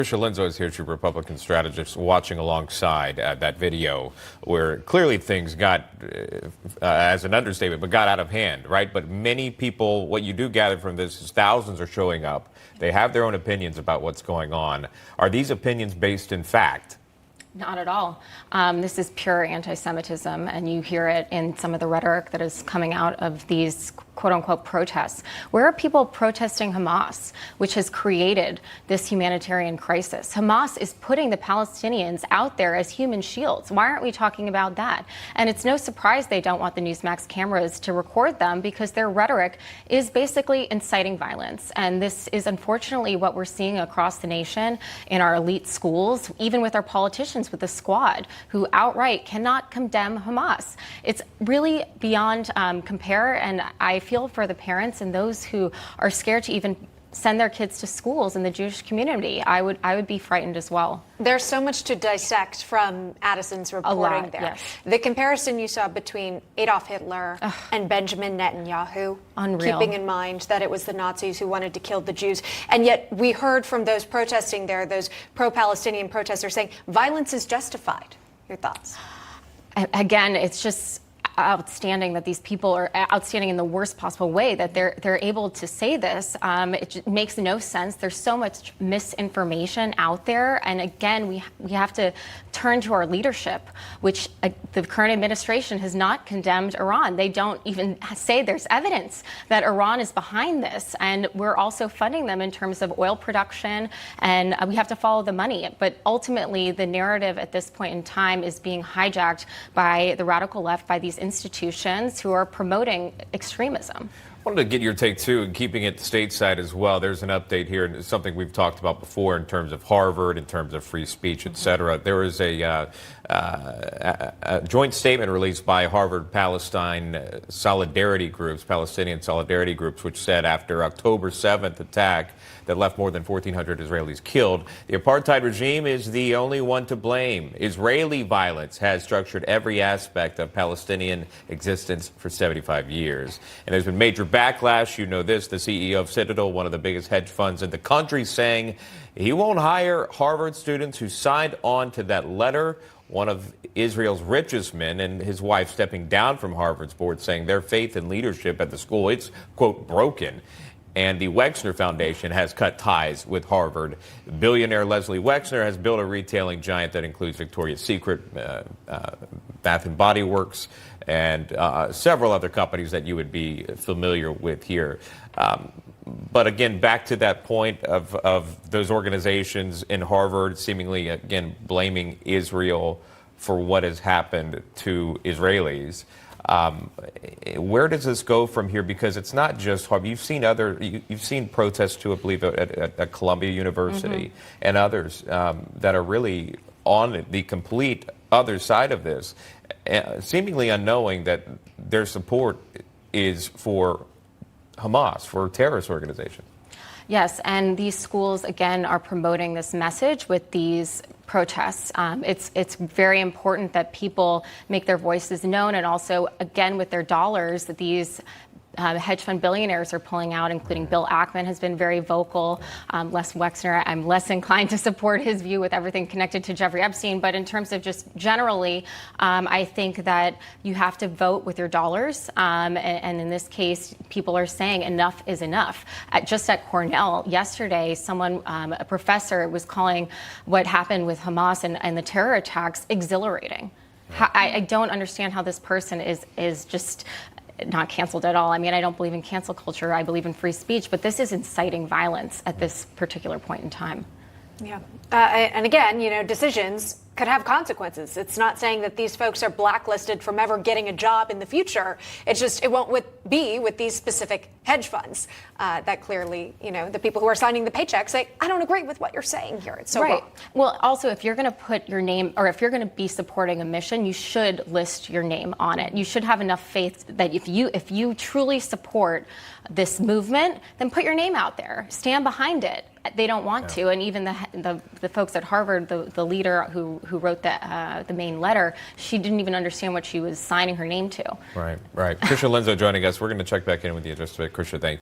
Krysia Lenzo is here, Chief Republican strategist, watching alongside that video where clearly things got, as an understatement, but got out of hand, right? But many people, what you do gather from this is thousands are showing up. They have their own opinions about what's going on. Are these opinions based in fact? Not at all. This is pure anti-Semitism, and you hear it in some of the rhetoric that is coming out of these quote-unquote protests. Where are people protesting Hamas, which has created this humanitarian crisis? Hamas is putting the Palestinians out there as human shields. Why aren't we talking about that? And it's no surprise they don't want the Newsmax cameras to record them, because their rhetoric is basically inciting violence. And this is unfortunately what we're seeing across the nation in our elite schools, even with our politicians, with the squad, who outright cannot condemn Hamas. It's really beyond compare, and I feel for the parents and those who are scared to even send their kids to schools in the Jewish community. I would be frightened as well. There's so much to dissect from Addison's reporting there. Yes. The comparison you saw between Adolf Hitler and Benjamin Netanyahu, unreal. Keeping in mind that it was the Nazis who wanted to kill the Jews. And yet we heard from those protesting there, those pro-Palestinian protesters, saying violence is justified. Your thoughts? Again, it's just outstanding that these people are outstanding in the worst possible way, that they're able to say this. It just makes no sense. There's so much misinformation out there, and again, we have to turn to our leadership, which the current administration has not condemned Iran. They don't even say there's evidence that Iran is behind this, and we're also funding them in terms of oil production, and we have to follow the money. But ultimately, the narrative at this point in time is being hijacked by the radical left, by these institutions who are promoting extremism. I wanted to get your take, too, and keeping it stateside as well. There's an update here, and it's something we've talked about before in terms of Harvard, in terms of free speech, et cetera. There was a joint statement released by Harvard Palestinian solidarity groups, which said after October 7th attack that left more than 1,400 Israelis killed, the apartheid regime is the only one to blame. Israeli violence has structured every aspect of Palestinian existence for 75 years. And there's been major backlash. You know this, the CEO of Citadel, one of the biggest hedge funds in the country, saying he won't hire Harvard students who signed on to that letter. One of Israel's richest men and his wife stepping down from Harvard's board, saying their faith and leadership at the school, it's, quote, broken. And the Wexner Foundation has cut ties with Harvard. Billionaire Leslie Wexner has built a retailing giant that includes Victoria's Secret, Bath and Body Works, and several other companies that you would be familiar with here. But again, back to that point of those organizations in Harvard seemingly, again, blaming Israel for what has happened to Israelis. Where does this go from here? Because it's not just Harvard. You've seen protests too, I believe, at Columbia University and others that are really on the complete other side of this, seemingly unknowing that their support is for Hamas, for a terrorist organization. Yes, and these schools, again, are promoting this message with these protests. It's very important that people make their voices known, and also, again, with their dollars, that these hedge fund billionaires are pulling out, including Bill Ackman has been very vocal. Les Wexner, I'm less inclined to support his view with everything connected to Jeffrey Epstein. But in terms of just generally, I think that you have to vote with your dollars. And in this case, people are saying enough is enough. Just at Cornell yesterday, a professor was calling what happened with Hamas and the terror attacks exhilarating. I don't understand how this person is just not canceled at all. I mean, I don't believe in cancel culture. I believe in free speech, but this is inciting violence at this particular point in time. Yeah. And again, decisions could have consequences. It's not saying that these folks are blacklisted from ever getting a job in the future. It's just it won't be with these specific hedge funds that clearly, the people who are signing the paychecks say, I don't agree with what you're saying here. It's so wrong. Well, also, if you're going to put your name, or if you're going to be supporting a mission, you should list your name on it. You should have enough faith that if you truly support this movement, then put your name out there. Stand behind it. They don't want to, and even the folks at Harvard, the leader who wrote the main letter, she didn't even understand what she was signing her name to. Right. Krysia Lenzo joining us. We're going to check back in with you just a bit. Krysia, thank you.